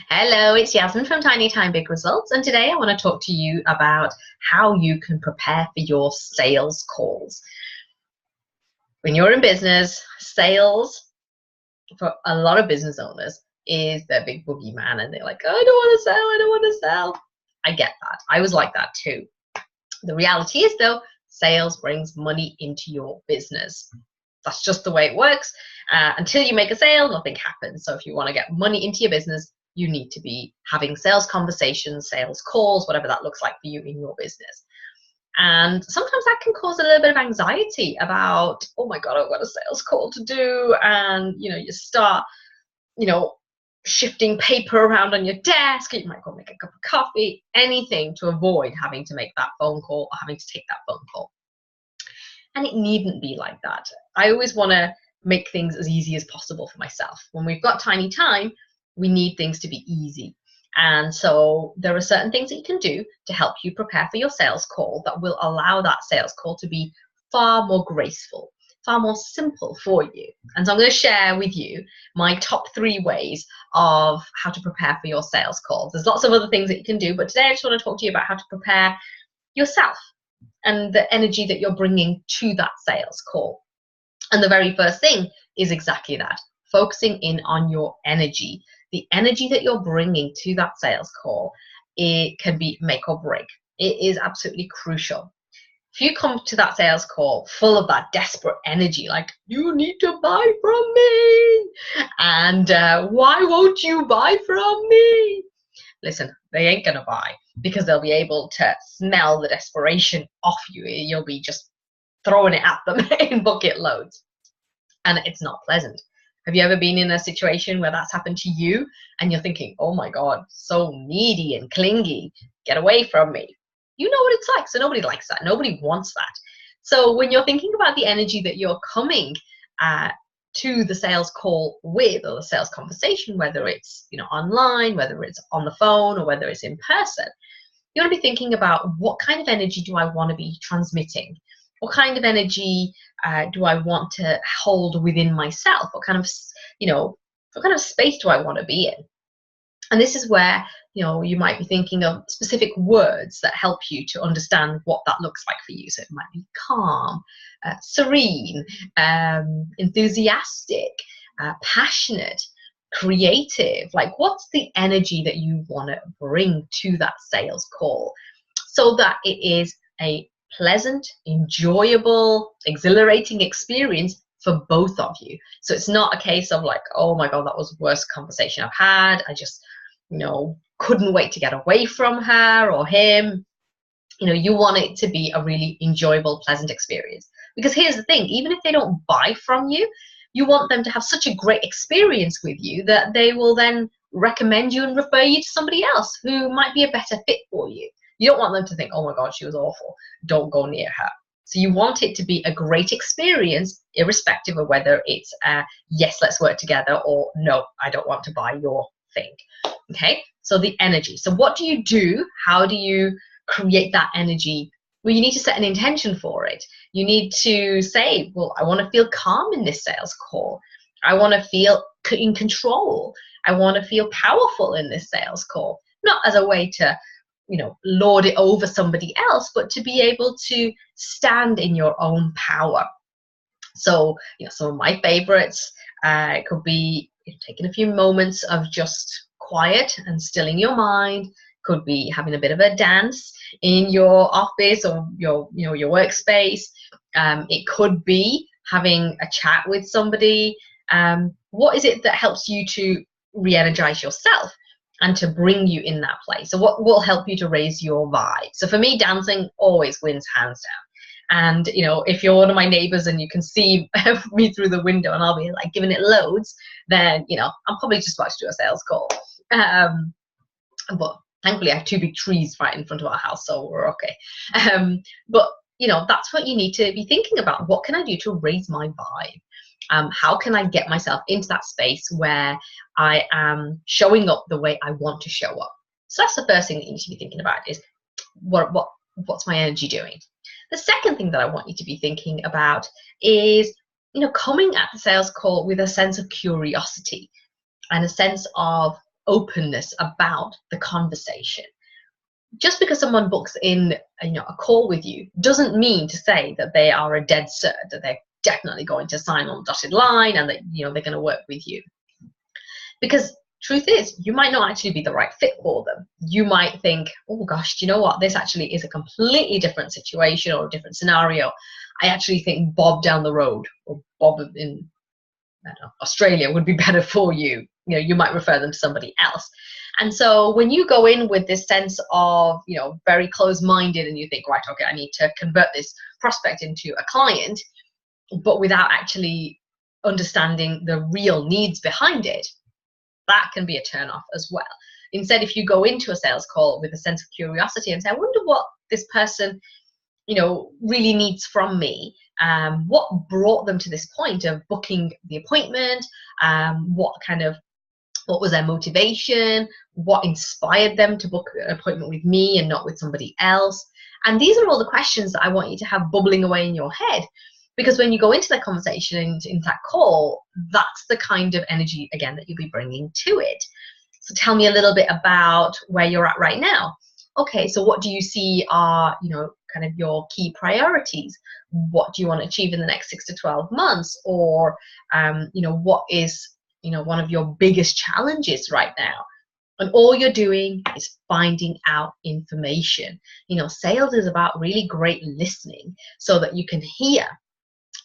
Hello, it's Yasmin from Tiny Time Big Results, and today I want to talk to you about how you can prepare for your sales calls. When you're in business, sales for a lot of business owners is their big boogeyman, and they're like, oh, I don't want to sell, I don't want to sell. I get that. I was like that too. The reality is, though, sales brings money into your business. That's just the way it works. Until you make a sale, nothing happens. So if you want to get money into your business, you need to be having sales conversations, sales calls, whatever that looks like for you in your business. And sometimes that can cause a little bit of anxiety about, oh my God, I've got a sales call to do. And, you start, you know, shifting paper around on your desk. You might go make a cup of coffee, anything to avoid having to make that phone call or having to take that phone call. And it needn't be like that. I always want to make things as easy as possible for myself. When we've got tiny time, we need things to be easy. And so there are certain things that you can do to help you prepare for your sales call that will allow that sales call to be far more graceful, far more simple for you. And so I'm going to share with you my top 3 ways of how to prepare for your sales calls. There's lots of other things that you can do, but today I just want to talk to you about how to prepare yourself and the energy that you're bringing to that sales call. And the very first thing is exactly that, focusing in on your energy. The energy that you're bringing to that sales call, it can be make or break. It is absolutely crucial. If you come to that sales call full of that desperate energy, like, you need to buy from me, and why won't you buy from me? Listen, they ain't gonna buy because they'll be able to smell the desperation off you. You'll be just throwing it at them in bucket loads, and it's not pleasant. Have you ever been in a situation where that's happened to you and you're thinking, oh my God, so needy and clingy, get away from me? You know what it's like, so nobody likes that. Nobody wants that. So when you're thinking about the energy that you're coming to the sales call with, or the sales conversation, whether it's online, whether it's on the phone, or whether it's in person, you want to be thinking about, what kind of energy do I want to be transmitting? What kind of energy do I want to hold within myself? What kind of space do I want to be in? And this is where you might be thinking of specific words that help you to understand what that looks like for you. So it might be calm, serene, enthusiastic, passionate, creative. Like, what's the energy that you want to bring to that sales call so that it is a pleasant, enjoyable, exhilarating experience for both of you? So it's not a case of like, oh my God, that was the worst conversation I've had. I just, couldn't wait to get away from her or him. You want it to be a really enjoyable, pleasant experience. Because here's the thing, even if they don't buy from you, you want them to have such a great experience with you that they will then recommend you and refer you to somebody else who might be a better fit for you. You don't want them to think, oh my God, she was awful, don't go near her. So you want it to be a great experience, irrespective of whether it's yes, let's work together, or no, I don't want to buy your thing. Okay, so the energy. So what do you do? How do you create that energy? Well, you need to set an intention for it. You need to say, well, I want to feel calm in this sales call. I want to feel in control. I want to feel powerful in this sales call. Not as a way to lord it over somebody else, but to be able to stand in your own power. So, some of my favorites, it could be taking a few moments of just quiet and stilling your mind. Could be having a bit of a dance in your office or your workspace. It could be having a chat with somebody. What is it that helps you to re-energize yourself and to bring you in that place? So what will help you to raise your vibe? So for me, dancing always wins hands down. And if you're one of my neighbors and you can see me through the window and I'll be like giving it loads, then I'm probably just about to do a sales call. But thankfully I have 2 big trees right in front of our house, so we're okay. But that's what you need to be thinking about. What can I do to raise my vibe? How can I get myself into that space where I am showing up the way I want to show up? So that's the first thing that you need to be thinking about, is what's my energy doing? The second thing that I want you to be thinking about is, coming at the sales call with a sense of curiosity and a sense of openness about the conversation. Just because someone books in, a call with you doesn't mean to say that they are a dead cert, that they're definitely going to sign on the dotted line and that they're going to work with you. Because truth is, you might not actually be the right fit for them. You might think, oh gosh, do you know what? This actually is a completely different situation or a different scenario. I actually think Bob down the road, or Bob in Australia, would be better for you. You might refer them to somebody else. And so when you go in with this sense of, very closed-minded, and you think, right, okay, I need to convert this prospect into a client, but without actually understanding the real needs behind it, that can be a turn-off as well. Instead, if you go into a sales call with a sense of curiosity and say, I wonder what this person, really needs from me, what brought them to this point of booking the appointment, what was their motivation, what inspired them to book an appointment with me and not with somebody else. And these are all the questions that I want you to have bubbling away in your head, because when you go into that conversation and into that call, that's the kind of energy, again, that you'll be bringing to it. So tell me a little bit about where you're at right now. Okay, so what do you see are, kind of your key priorities? What do you want to achieve in the next 6 to 12 months? Or, what is, one of your biggest challenges right now? And all you're doing is finding out information. Sales is about really great listening so that you can hear.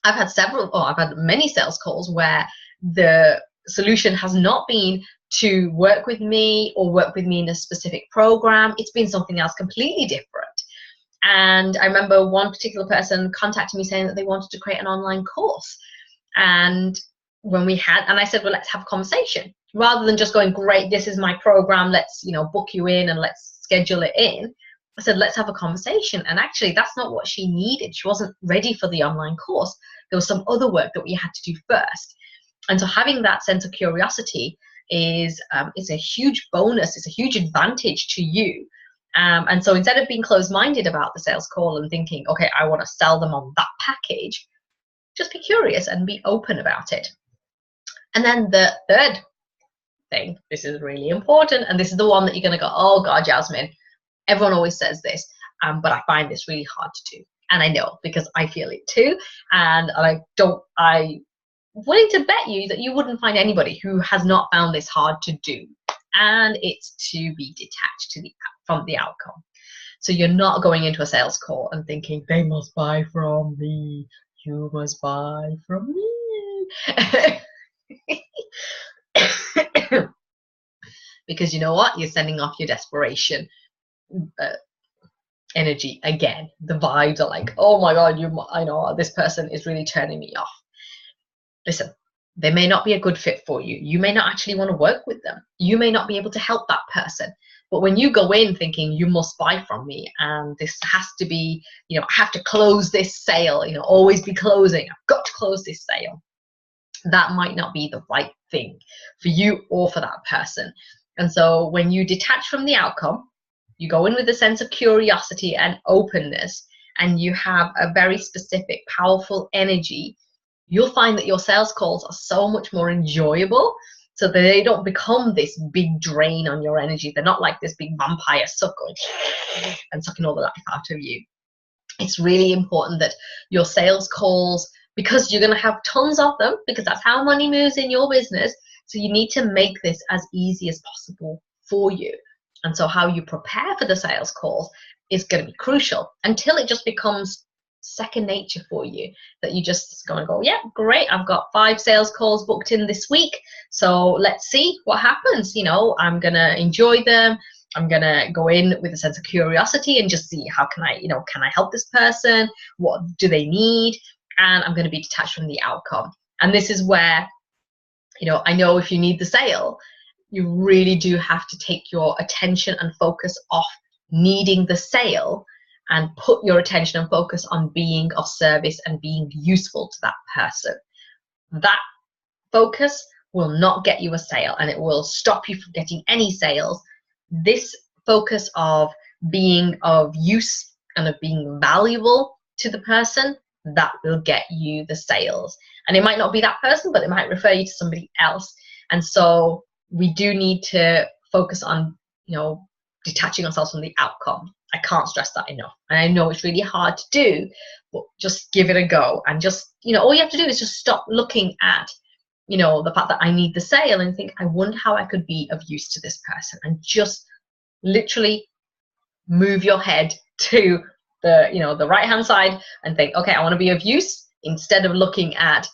I've had many sales calls where the solution has not been to work with me or work with me in a specific program. It's been something else completely different. And I remember one particular person contacted me saying that they wanted to create an online course. And I said, well, let's have a conversation. Rather than just going, great, this is my program, let's, book you in and let's schedule it in. I said, let's have a conversation. And actually, that's not what she needed. She wasn't ready for the online course. There was some other work that we had to do first. And so having that sense of curiosity is a huge bonus. It's a huge advantage to you. And so instead of being closed-minded about the sales call and thinking, okay, I want to sell them on that package, just be curious and be open about it. And then the third thing, this is really important, and this is the one that you're going to go, oh God, Yasmin, everyone always says this, but I find this really hard to do. And I know, because I feel it too. And I'm willing to bet you that you wouldn't find anybody who has not found this hard to do. And it's to be detached from the outcome. So you're not going into a sales call and thinking, they must buy from me, you must buy from me. Because you know what? You're sending off your desperation energy again. The vibes are like, oh my God, I know this person is really turning me off. Listen, they may not be a good fit for you. You may not actually want to work with them. You may not be able to help that person. But when you go in thinking you must buy from me and this has to be, I have to close this sale, always be closing, I've got to close this sale, that might not be the right thing for you or for that person. And so when you detach from the outcome, you go in with a sense of curiosity and openness, and you have a very specific, powerful energy, you'll find that your sales calls are so much more enjoyable, so that they don't become this big drain on your energy. They're not like this big vampire sucking and sucking all the life out of you. It's really important that your sales calls, because you're going to have tons of them, because that's how money moves in your business, so you need to make this as easy as possible for you. And so how you prepare for the sales calls is going to be crucial until it just becomes second nature for you, that you just going to go, yeah, great, I've got 5 sales calls booked in this week, so let's see what happens. I'm going to enjoy them. I'm going to go in with a sense of curiosity and just see how can I help this person? What do they need? And I'm going to be detached from the outcome. And this is where, I know if you need the sale, you really do have to take your attention and focus off needing the sale and put your attention and focus on being of service and being useful to that person. That focus will not get you a sale, and it will stop you from getting any sales. This focus of being of use and of being valuable to the person, that will get you the sales. And it might not be that person, but it might refer you to somebody else. And so we do need to focus on, detaching ourselves from the outcome. I can't stress that enough. And I know it's really hard to do, but just give it a go. And just, all you have to do is just stop looking at, the fact that I need the sale and think, I wonder how I could be of use to this person. And just literally move your head to the right hand side and think, okay, I want to be of use, instead of looking at,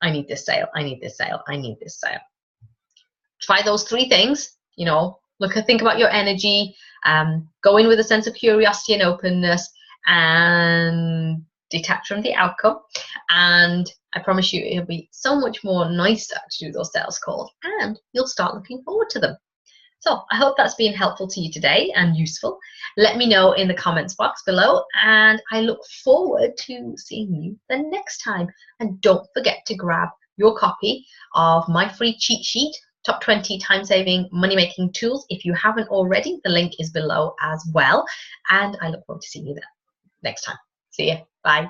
I need this sale, I need this sale, I need this sale. Try those 3 things. Think about your energy, go in with a sense of curiosity and openness, and detach from the outcome. And I promise you, it'll be so much more nicer to do those sales calls, and you'll start looking forward to them. So I hope that's been helpful to you today and useful. Let me know in the comments box below, and I look forward to seeing you the next time. And don't forget to grab your copy of my free cheat sheet, Top 20 Time-Saving Money-Making Tools. If you haven't already, the link is below as well. And I look forward to seeing you there next time. See you. Bye.